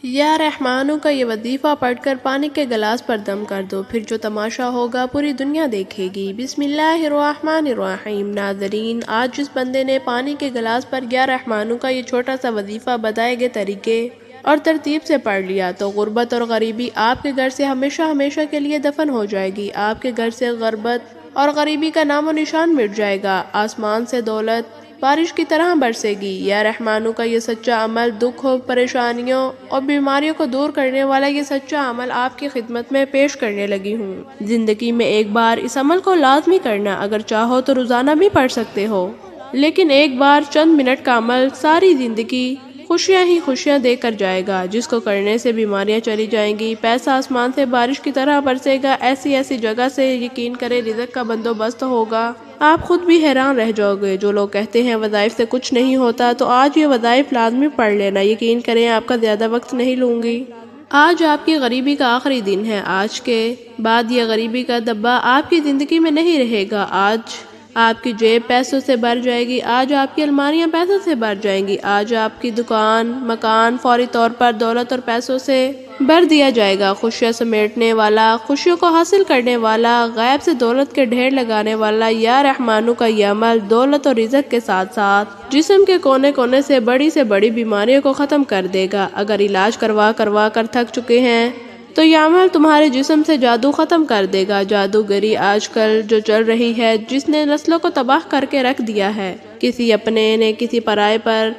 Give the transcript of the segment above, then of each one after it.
یا رحمانو کا یہ وظیفہ پڑھ کر پانی کے گلاس پر دم کر دو، پھر جو تماشا ہوگا پوری دنیا دیکھے گی۔ بسم اللہ الرحمن الرحیم۔ ناظرین، آج جس بندے نے پانی کے گلاس پر یا رحمانو کا یہ چھوٹا سا وظیفہ بتائے گئے طریقے اور ترتیب سے پڑھ لیا تو غربت اور غریبی آپ کے گھر سے ہمیشہ ہمیشہ کے لیے دفن ہو جائے گی۔ آپ کے گھر سے غربت اور غریبی کا نام و نشان مٹ جائے گا۔ آسمان سے دولت بارش کی طرح برسے گی۔ یا رحمانو کا یہ سچا عمل، دکھ ہو، پریشانیوں اور بیماریوں کو دور کرنے والا یہ سچا عمل آپ کی خدمت میں پیش کرنے لگی ہوں۔ زندگی میں ایک بار اس عمل کو لازمی کرنا، اگر چاہو تو روزانہ بھی پڑھ سکتے ہو، لیکن ایک بار چند منٹ کا عمل ساری زندگی خوشیاں ہی خوشیاں دے کر جائے گا، جس کو کرنے سے بیماریاں چلی جائیں گی، پیسہ آسمان سے بارش کی طرح برسے گا، ایسی ایسی جگہ سے یقین کرے رزق کا بندوبست ہوگا، آپ خود بھی حیران رہ جاؤ گے۔ جو لوگ کہتے ہیں وظائف سے کچھ نہیں ہوتا، تو آج یہ وظائف لازمی پڑھ لینا، یقین کریں آپ کا زیادہ وقت نہیں لوں گی۔ آج آپ کی غریبی کا آخری دن ہے، آج کے بعد یہ غریبی کا دبا آپ کی زندگی میں نہیں رہے گا۔ آج آپ کی جیب پیسوں سے بھر جائے گی، آج آپ کی الماریاں پیسوں سے بھر جائیں گی، آج آپ کی دکان، مکان فوری طور پر دولت اور پیسوں سے بھر دیا جائے گا۔ خوشیاں سمیٹنے والا، خوشیوں کو حاصل کرنے والا، غیب سے دولت کے ڈھیر لگانے والا یا رحمانو کا یہ عمل دولت اور رزق کے ساتھ ساتھ جسم کے کونے کونے سے بڑی بیماریوں کو ختم کر دے گا۔ اگر علاج کروا کر تھک چکے ہیں تو یہ عمل تمہارے جسم سے جادو ختم کر دے گا۔ جادوگری آج کل جو چل رہی ہے، جس نے نسلوں کو تباہ کر کے رکھ دیا ہے، کسی اپنے نے کسی پرائے پر،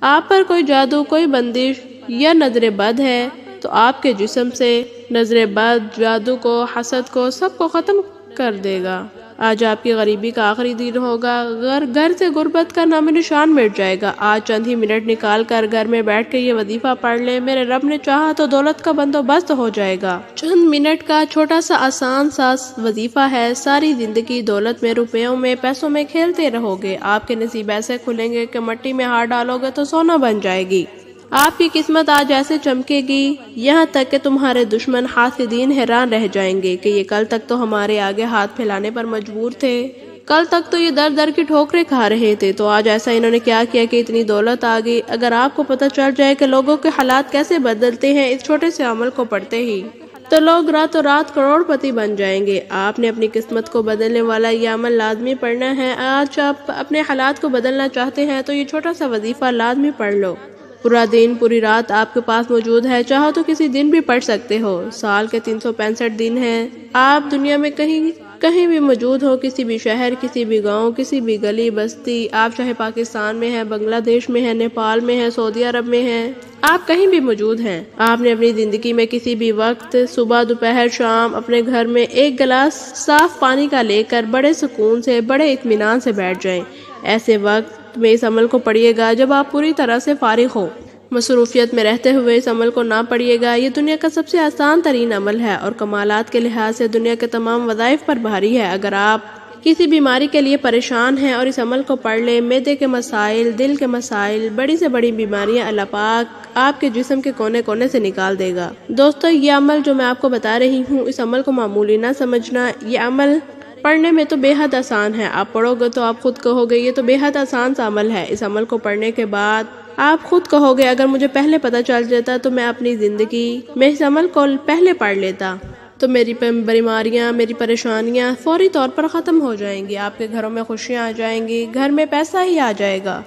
آپ پر کوئی جادو، کوئی بندش یا نظر بد ہے تو آپ کے جسم سے نظر بد، جادو کو، حسد کو، سب کو ختم کر دے گا۔ آج آپ کی غریبی کا آخری دن ہوگا، گھر سے غربت کا نام نشان مٹ جائے گا۔ آج چند ہی منٹ نکال کر گھر میں بیٹھ کے یہ وظیفہ پڑھ لیں، میرے رب نے چاہا تو دولت کا بندوبست ہو جائے گا۔ چند منٹ کا چھوٹا سا آسان سا وظیفہ ہے، ساری زندگی دولت میں، روپیوں میں، پیسوں میں کھیلتے رہو گے۔ آپ کے نصیب ایسے کھلیں گے کہ مٹی میں ہاتھ ڈالو گے تو سونا بن جائے گی۔ آپ کی قسمت آج ایسے چمکے گی، یہاں تک کہ تمہارے دشمن حاسدین حیران رہ جائیں گے کہ یہ کل تک تو ہمارے آگے ہاتھ پھیلانے پر مجبور تھے، کل تک تو یہ در در کی ٹھوکریں کھا رہے تھے، تو آج ایسا انہوں نے کیا کیا کہ اتنی دولت آ گئی۔ اگر آپ کو پتہ چل جائے کہ لوگوں کے حالات کیسے بدلتے ہیں اس چھوٹے سے عمل کو پڑھتے ہی، تو لوگ راتوں رات کروڑ پتی بن جائیں گے۔ آپ نے اپنی قسمت کو بدلنے والا یہ عمل لازمی پڑھنا ہے۔ آج آپ اپنے حالات کو بدلنا چاہتے ہیں تو یہ چھوٹا سا وظیفہ لازمی پڑھ لو۔ پورا دن، پوری رات آپ کے پاس موجود ہے، چاہو تو کسی دن بھی پڑھ سکتے ہو۔ سال کے 365 دن ہیں، آپ دنیا میں کہیں بھی موجود ہو، کسی بھی شہر، کسی بھی گاؤں، کسی بھی گلی بستی، آپ چاہے پاکستان میں ہیں، بنگلہ دیش میں ہیں، نیپال میں ہیں، سعودی عرب میں ہیں، آپ کہیں بھی موجود ہیں۔ آپ نے اپنی زندگی میں کسی بھی وقت، صبح، دوپہر، شام، اپنے گھر میں ایک گلاس صاف پانی کا لے کر بڑے سکون سے، بڑے اطمینان سے بیٹھ جائیں۔ ایسے وقت میں اس عمل کو پڑھیے گا جب آپ پوری طرح سے فارغ ہو۔ مصروفیت میں رہتے ہوئے اس عمل کو نہ پڑھیے گا۔ یہ دنیا کا سب سے آسان ترین عمل ہے اور کمالات کے لحاظ سے دنیا کے تمام وظائف پر بھاری ہے۔ اگر آپ کسی بیماری کے لیے پریشان ہیں اور اس عمل کو پڑھ لیں، معدے کے مسائل، دل کے مسائل، بڑی سے بڑی بیماریاں اللہ پاک آپ کے جسم کے کونے کونے سے نکال دے گا۔ دوستو، یہ عمل جو میں آپ کو بتا رہی ہوں، اس عمل کو معمولی نہ سمجھنا۔ یہ عمل پڑھنے میں تو بے حد آسان ہے، آپ پڑھو گے تو آپ خود کہو گے یہ تو بے حد آسان سا عمل ہے۔ اس عمل کو پڑھنے کے بعد آپ خود کہو گے اگر مجھے پہلے پتہ چل جاتا تو میں اپنی زندگی میں اس عمل کو پہلے پڑھ لیتا تو میری بیماریاں، میری پریشانیاں فوری طور پر ختم ہو جائیں گی، آپ کے گھروں میں خوشیاں آ جائیں گی، گھر میں پیسہ ہی آ جائے گا،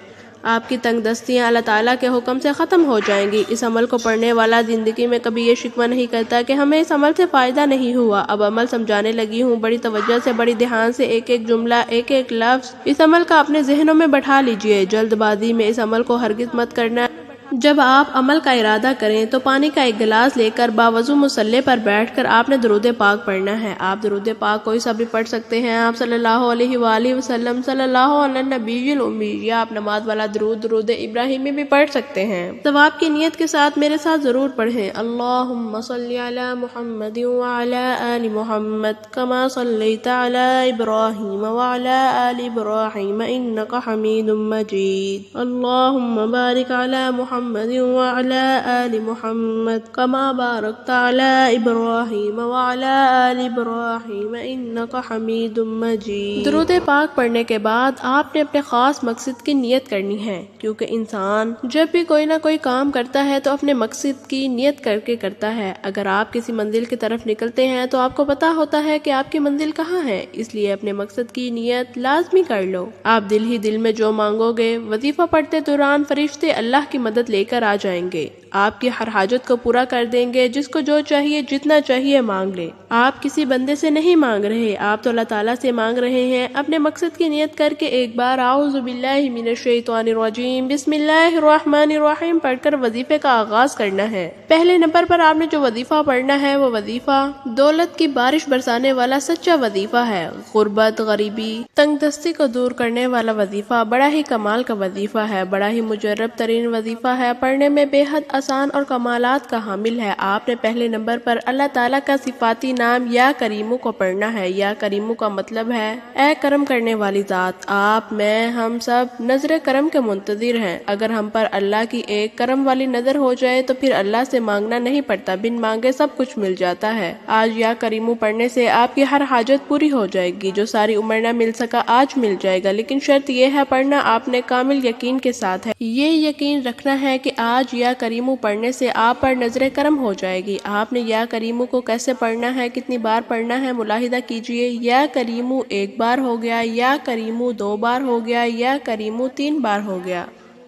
آپ کی تنگ دستیاں اللہ تعالیٰ کے حکم سے ختم ہو جائیں گی۔ اس عمل کو پڑھنے والا زندگی میں کبھی یہ شکوہ نہیں کرتا کہ ہمیں اس عمل سے فائدہ نہیں ہوا۔ اب عمل سمجھانے لگی ہوں، بڑی توجہ سے، بڑی دھیان سے، ایک ایک جملہ، ایک ایک لفظ اس عمل کا اپنے ذہنوں میں بٹھا لیجئے۔ جلد بازی میں اس عمل کو ہرگز مت کرنا۔ جب آپ عمل کا ارادہ کریں تو پانی کا ایک گلاس لے کر باوضو مصلی پر بیٹھ کر آپ نے درود پاک پڑھنا ہے۔ آپ درود پاک کوئی سا بھی پڑھ سکتے ہیں۔ آپ صلی اللہ علیہ وآلہ وسلم، صلی اللہ علی النبی الأمی، یا آپ نماز والا درود ابراہیمی بھی پڑھ سکتے ہیں۔ ثواب کی نیت کے ساتھ میرے ساتھ ضرور پڑھیں۔ اللہم صلی علی محمد وعلی آل محمد کما صلیت علی ابراہیم وعلی آل ابراہیم انک حمید مجید۔ اللہم بارک علی محمد محمد وعلى آل محمد كما باركت على إبراهيم وعلى آل إبراهيم إنك حميد مجيد۔ درود پاک پڑھنے کے بعد آپ نے اپنے خاص مقصد کی نیت کرنی ہے، کیونکہ انسان جب بھی کوئی نہ کوئی کام کرتا ہے تو اپنے مقصد کی نیت کر کے کرتا ہے۔ اگر آپ کسی منزل کی طرف نکلتے ہیں تو آپ کو پتا ہوتا ہے کہ آپ کی منزل کہاں ہے، اس لیے اپنے مقصد کی نیت لازمی کر لو۔ آپ دل ہی دل میں جو مانگو گے، وظیفہ پڑھتے دوران فرشتے اللہ کی مدد لے کر آ جائیں گے، آپ کی ہر حاجت کو پورا کر دیں گے۔ جس کو جو چاہیے جتنا چاہیے مانگ لے۔ آپ کسی بندے سے نہیں مانگ رہے، آپ تو اللہ تعالیٰ سے مانگ رہے ہیں۔ اپنے مقصد کی نیت کر کے ایک بار اعوذ باللہ من الشیطان الرجیم بسم اللہ الرحمن الرحیم پڑھ کر وظیفے کا آغاز کرنا ہے۔ پہلے نمبر پر آپ نے جو وظیفہ پڑھنا ہے وہ وظیفہ دولت کی بارش برسانے والا سچا وظیفہ ہے۔ غربت، غریبی، تنگ دستی کو دور کرنے والا وظیفہ بڑا ہی کمال کا وظیفہ ہے، بڑا ہی مجرب ترین وظیفہ ہے، پڑھنے میں بے حد آسان اور کمالات کا حامل ہے۔ آپ نے پہلے نمبر پر اللہ تعالیٰ کا صفاتی نام یا کریمو کو پڑھنا ہے۔ یا کریمو کا مطلب ہے اے کرم کرنے والی ذات۔ آپ، میں، ہم سب نظر کرم کے منتظر ہیں۔ اگر ہم پر اللہ کی ایک کرم والی نظر ہو جائے تو پھر اللہ سے مانگنا نہیں پڑتا، بن مانگے سب کچھ مل جاتا ہے۔ آج یا کریمو پڑھنے سے آپ کی ہر حاجت پوری ہو جائے گی، جو ساری عمر نہ مل سکا آج مل جائے گا، لیکن شرط یہ ہے پڑھنا آپ نے کامل یقین کے ساتھ ہے۔ یہ یقین رکھنا ہے کہ آج یا کریمو پڑھنے سے آپ پر نظر کرم ہو جائے گی۔ آپ نے یا کریمو کو کیسے پڑھنا ہے، کتنی بار پڑھنا ہے، ملاحظہ کیجئے۔ یا کریمو ایک بار ہو گیا، یا کریمو دو بار ہو گیا، یا کریمو تین بار ہو گیا۔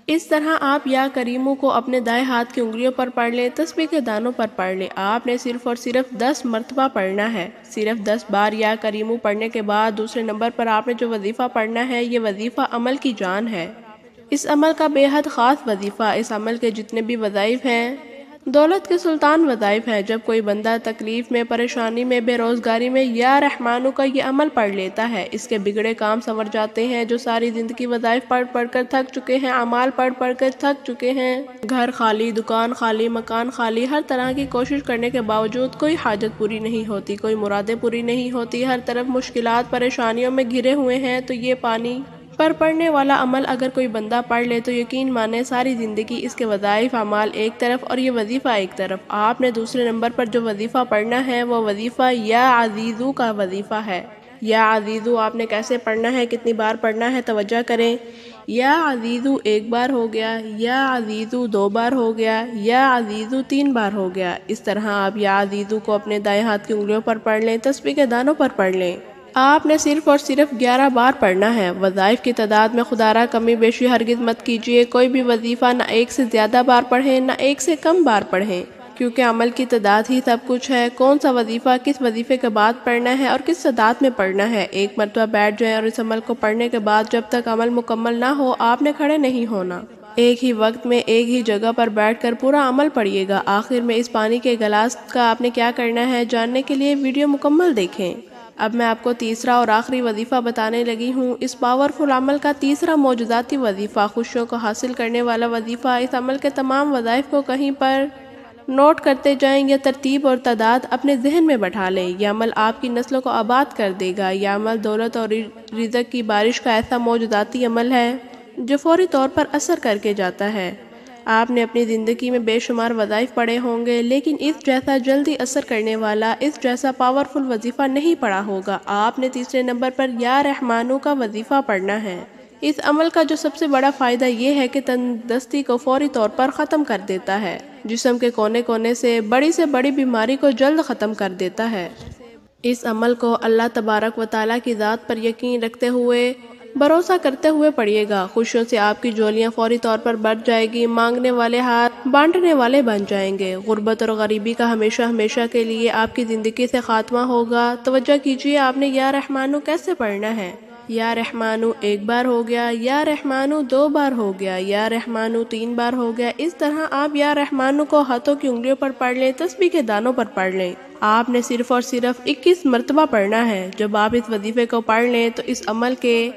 اس طرح آپ یا کریمو کو اپنے دائیں ہاتھ کی انگلیوں پر پڑھ لیں، تسبیح کے دانوں پر پڑھ لیں۔ آپ نے صرف اور صرف 10 مرتبہ پڑھنا ہے۔ صرف 10 بار یا کریمو پڑھنے کے بعد دوسرے نمبر پر آپ نے جو وظیفہ پڑھنا ہے، یہ وظیفہ عمل کی جان ہے۔ اس عمل کا بے حد خاص وظیفہ، اس عمل کے جتنے بھی وظائف ہیں دولت کے سلطان وظائف ہیں۔ جب کوئی بندہ تکلیف میں، پریشانی میں، بے روزگاری میں یا رحمانو کا یہ عمل پڑھ لیتا ہے، اس کے بگڑے کام سنور جاتے ہیں۔ جو ساری زندگی وظائف پڑھ پڑھ کر تھک چکے ہیں، اعمال پڑھ پڑھ کر تھک چکے ہیں، گھر خالی، دکان خالی، مکان خالی، ہر طرح کی کوشش کرنے کے باوجود کوئی حاجت پوری نہیں ہوتی، کوئی مرادیں پوری نہیں ہوتی، ہر طرف مشکلات پریشانیوں میں گھرے ہوئے ہیں، تو یہ پانی پر پڑھنے والا عمل اگر کوئی بندہ پڑھ لے تو یقین مانے ساری زندگی اس کے وظائف اعمال ایک طرف اور یہ وظیفہ ایک طرف۔ آپ نے دوسرے نمبر پر جو وظیفہ پڑھنا ہے وہ وظیفہ یا عزیزو کا وظیفہ ہے۔ یا عزیزو آپ نے کیسے پڑھنا ہے، کتنی بار پڑھنا ہے، توجہ کریں۔ یا عزیزو ایک بار ہو گیا، یا عزیزو دو بار ہو گیا، یا عزیزو تین بار ہو گیا۔ اس طرح آپ یا عزیزو کو اپنے دائیں ہاتھ کی انگلیوں پر پڑھ لیں، تسبیح کے دانوں پر پڑھ لیں۔ آپ نے صرف اور صرف 11 بار پڑھنا ہے۔ وظائف کی تعداد میں خدا را کمی بیشی ہرگز مت کیجیے۔ کوئی بھی وظیفہ نہ ایک سے زیادہ بار پڑھیں، نہ ایک سے کم بار پڑھیں، کیونکہ عمل کی تعداد ہی سب کچھ ہے۔ کون سا وظیفہ کس وظیفے کے بعد پڑھنا ہے اور کس تعداد میں پڑھنا ہے، ایک مرتبہ بیٹھ جائیں اور اس عمل کو پڑھنے کے بعد جب تک عمل مکمل نہ ہو آپ نے کھڑے نہیں ہونا۔ ایک ہی وقت میں ایک ہی جگہ پر بیٹھ کر پورا عمل پڑھیے گا۔ آخر میں اس پانی کے گلاس کا آپ نے کیا کرنا ہے جاننے کے لیے ویڈیو مکمل دیکھیں۔ اب میں آپ کو تیسرا اور آخری وظیفہ بتانے لگی ہوں۔ اس پاورفل عمل کا تیسرا معجزاتی وظیفہ، خوشیوں کو حاصل کرنے والا وظیفہ۔ اس عمل کے تمام وظائف کو کہیں پر نوٹ کرتے جائیں یا ترتیب اور تعداد اپنے ذہن میں بٹھا لیں۔ یہ عمل آپ کی نسلوں کو آباد کر دے گا۔ یہ عمل دولت اور رزق کی بارش کا ایسا معجزاتی عمل ہے جو فوری طور پر اثر کر کے جاتا ہے۔ آپ نے اپنی زندگی میں بے شمار وظائف پڑھے ہوں گے، لیکن اس جیسا جلدی اثر کرنے والا، اس جیسا پاورفل وظیفہ نہیں پڑھا ہوگا۔ آپ نے تیسرے نمبر پر یا رحمانو کا وظیفہ پڑھنا ہے۔ اس عمل کا جو سب سے بڑا فائدہ یہ ہے کہ تندرستی کو فوری طور پر ختم کر دیتا ہے، جسم کے کونے کونے سے بڑی بیماری کو جلد ختم کر دیتا ہے۔ اس عمل کو اللہ تبارک و تعالیٰ کی ذات پر یقین رکھتے ہوئے، بھروسہ کرتے ہوئے پڑھیے گا۔ خوشیوں سے آپ کی جولیاں فوری طور پر بڑھ جائے گی، مانگنے والے ہاتھ بانٹنے والے بن جائیں گے، غربت اور غریبی کا ہمیشہ ہمیشہ کے لیے آپ کی زندگی سے خاتمہ ہوگا۔ توجہ کیجیے، آپ نے یا رحمانو کیسے پڑھنا ہے۔ یا رحمانو ایک بار ہو گیا، یا رحمانو دو بار ہو گیا، یا رحمانو تین بار ہو گیا۔ اس طرح آپ یا رحمانو کو ہاتھوں کی انگلیوں پر پڑھ لیں، تسبیح کے دانوں پر پڑھ لیں۔ آپ نے صرف اور صرف 21 مرتبہ پڑھنا ہے۔ جب آپ اس وظیفے کو پڑھ لیں تو اس عمل کے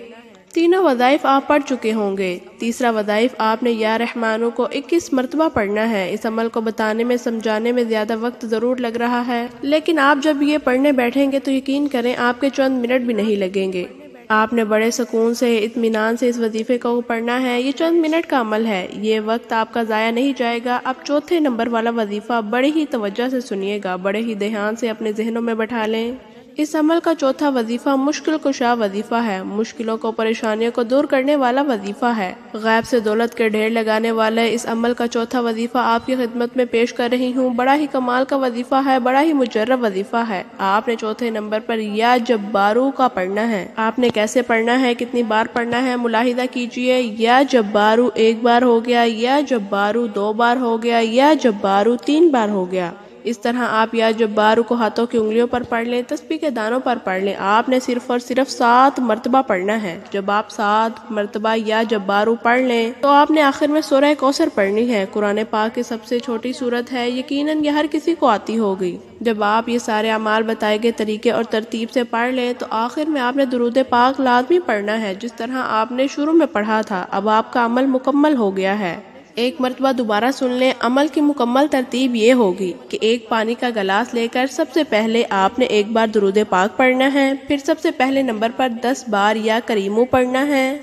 تینوں وظائف آپ پڑھ چکے ہوں گے۔ تیسرا وظائف آپ نے یا رحمانو کو 21 مرتبہ پڑھنا ہے۔ اس عمل کو بتانے میں، سمجھانے میں زیادہ وقت ضرور لگ رہا ہے، لیکن آپ جب یہ پڑھنے بیٹھیں گے تو یقین کریں آپ کے چند منٹ بھی نہیں لگیں گے۔ آپ نے بڑے سکون سے اطمینان سے اس وظیفے کو پڑھنا ہے۔ یہ چند منٹ کا عمل ہے، یہ وقت آپ کا ضائع نہیں جائے گا۔ اب چوتھے نمبر والا وظیفہ بڑے ہی توجہ سے سنیے گا، بڑے ہی دھیان سے اپنے ذہنوں میں بٹھا لیں۔ اس عمل کا چوتھا وظیفہ مشکل کشا وظیفہ ہے، مشکلوں کو پریشانیوں کو دور کرنے والا وظیفہ ہے۔ غیب سے دولت کے ڈھیر لگانے والے اس عمل کا چوتھا وظیفہ آپ کی خدمت میں پیش کر رہی ہوں۔ بڑا ہی کمال کا وظیفہ ہے، بڑا ہی مجرب وظیفہ ہے۔ آپ نے چوتھے نمبر پر یا جبارو کا پڑھنا ہے۔ آپ نے کیسے پڑھنا ہے، کتنی بار پڑھنا ہے، ملاحظہ کیجئے۔ یا جبارو ایک بار ہو گیا، یا جبارو دو بار ہو گیا، یا جبارو تین بار ہو گیا۔ اس طرح آپ یا جبارو کو ہاتھوں کی انگلیوں پر پڑھ لیں، تسبیح کے دانوں پر پڑھ لیں۔ آپ نے صرف اور صرف 7 مرتبہ پڑھنا ہے۔ جب آپ 7 مرتبہ یا جبارو پڑھ لیں تو آپ نے آخر میں سورہ کوثر پڑھنی ہے۔ قرآن پاک کی سب سے چھوٹی سورت ہے، یقیناً یہ ہر کسی کو آتی ہوگی۔ جب آپ یہ سارے اعمال بتائے گئے طریقے اور ترتیب سے پڑھ لیں تو آخر میں آپ نے درود پاک لازمی پڑھنا ہے، جس طرح آپ نے شروع میں پڑھا تھا۔ اب آپ کا عمل مکمل ہو گیا ہے۔ ایک مرتبہ دوبارہ سن لیں، عمل کی مکمل ترتیب یہ ہوگی کہ ایک پانی کا گلاس لے کر سب سے پہلے آپ نے ایک بار درود پاک پڑھنا ہے، پھر سب سے پہلے نمبر پر 10 بار یا کریمو پڑھنا ہے،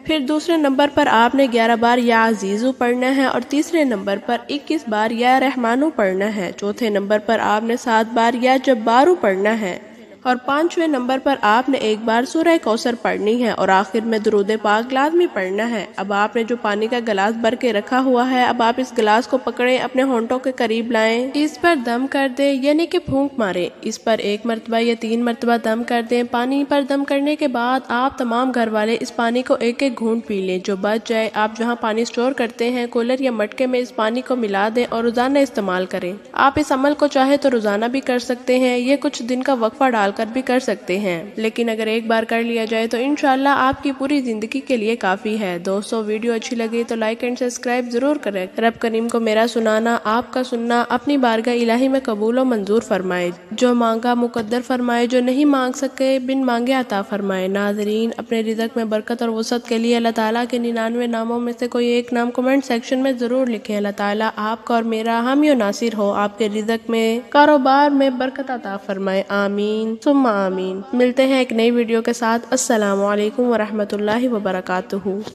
پھر دوسرے نمبر پر آپ نے 11 بار یا عزیزو پڑھنا ہے، اور تیسرے نمبر پر 21 بار یا رحمانو پڑھنا ہے، چوتھے نمبر پر آپ نے 7 بار یا جبارو پڑھنا ہے، اور 5ویں نمبر پر آپ نے ایک بار سورہ کوثر پڑھنی ہے، اور آخر میں درود پاک لازمی پڑھنا ہے۔ اب آپ نے جو پانی کا گلاس بھر کے رکھا ہوا ہے، اب آپ اس گلاس کو پکڑیں، اپنے ہونٹوں کے قریب لائیں، اس پر دم کر دیں، یعنی کہ پھونک ماریں۔ اس پر 1 مرتبہ یا 3 مرتبہ دم کر دیں۔ پانی پر دم کرنے کے بعد آپ تمام گھر والے اس پانی کو ایک ایک گھونٹ پی لیں۔ جو بچ جائے آپ جہاں پانی اسٹور کرتے ہیں کولر یا مٹکے میں اس پانی کو ملا دیں اور روزانہ استعمال کریں۔ آپ اس عمل کو چاہے تو روزانہ بھی کر سکتے ہیں، یہ کچھ دن کا وقفہ ڈال کر بھی کر سکتے ہیں، لیکن اگر ایک بار کر لیا جائے تو انشاءاللہ آپ کی پوری زندگی کے لیے کافی ہے۔ دوستو، ویڈیو اچھی لگی تو لائک اینڈ سبسکرائب ضرور کریں۔ رب کریم کو میرا سنانا، آپ کا سننا اپنی بارگاہ الہی میں قبول و منظور فرمائے، جو مانگا مقدر فرمائے، جو نہیں مانگ سکے بن مانگے عطا فرمائے۔ ناظرین، اپنے رزق میں برکت اور وسعت کے لیے اللہ تعالیٰ کے 99 ناموں میں سے کوئی ایک نام کمنٹ سیکشن میں ضرور لکھیں۔ اللہ تعالیٰ آپ کا اور میرا حامی و ناصر ہو، آپ کے رزق میں، کاروبار میں برکت عطا فرمائے، آمین ثم آمین۔ ملتے ہیں ایک نئی ویڈیو کے ساتھ۔ السلام علیکم ورحمۃ اللہ وبرکاتہ۔